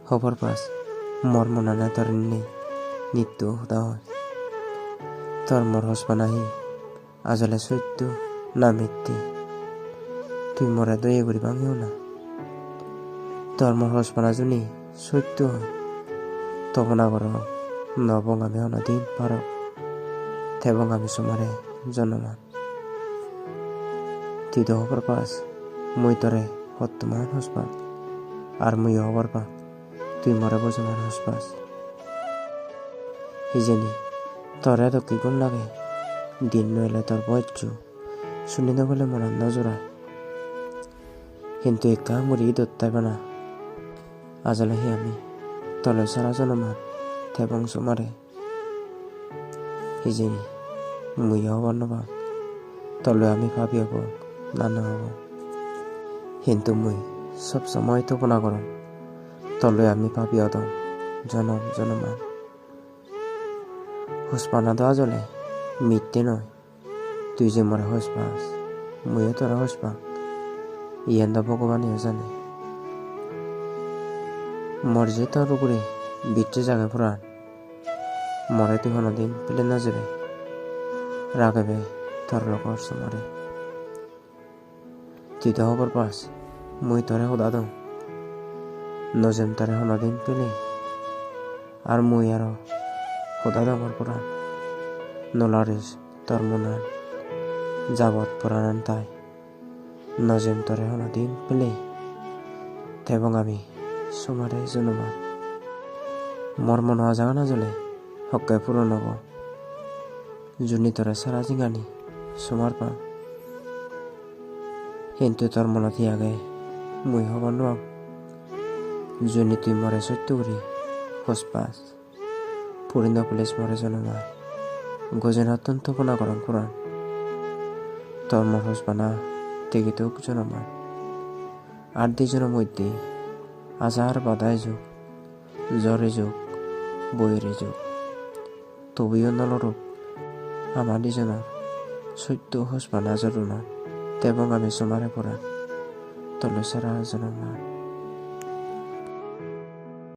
খবর পাস মর মনানে তোর নিত্য হুদা হয় তোর মর হসবা নাহি আজলে সত্য না মিথ্যে তুই মরে দয়ে করি ভাঙিও না তোর মর হসবা না জুনি সত্য হয় তখন আগর নবং আমি অনদিন পার থেবং আমি সুমারে জন্মান তুই তো খবর পাস মুই তরে বর্তমান হসবা আর মুই খবর পা তুই মরে বজমান হসপাস হিজেনি তোর এত কি গুণ লাগে দিন নইলে তোর বজ্য শুনিতে বলে মনান নজরা কিন্তু একা মুড়ি দত্তাইব না আজলে হি আমি তলে সারা জনমান থেবং সুমারে হিজেনি মুই হবার নবা তলে আমি ভাবি হব নানা হব কিন্তু মুই সব সময় তো পোনা করম তলে আমি ভাবি হদম জনম জনমান হসপানা দেওয়া জলে মিথ্যে নয় তুই যে মরে হসপাস মুইও তোরা হসপা ইয়ান্দা ভগবানও জানে মর যে তোর উপরে বিচ্ছে জাগে পুরাণ মরে তুই কোনোদিন পেলে না যাবে রাখবে তোর লগর সমরে তুই তো খবর পাস মুই তোরে সদা দম নজেম তোরে কোনোদিন পেলে আর মুই আরো সদা দমর পুরাণ নলারিস তোর মনান যাবত পুরাণ তাই নজেম তোরে কোনোদিন পেলে এবং আমি সুমারে জনমান মর মন হওয়া জাগা না জ্বলে হকায় পূরণ হব জুনি তোরে সারা জিঙানি সুমার পা কিন্তু তোর মনত আগে মুই হব নোয়াম জুনি তুই মরে সত্য করি হসপাস পুরিন্দ পুলিশ মরে জনমান গজেন অত্যন্ত পোনা করম পুরাণ তোর মর হসপানা তেগিতেও জনমান আর দুজনের মধ্যে আজার বাধায় যুগ জ্বরে যুগ বইরে যুগ তবিও নলরূপ আমার দুজনের সত্য হসপানা জরুনা তেবং আমি সুমারে পড়ান তলে সারা জনমান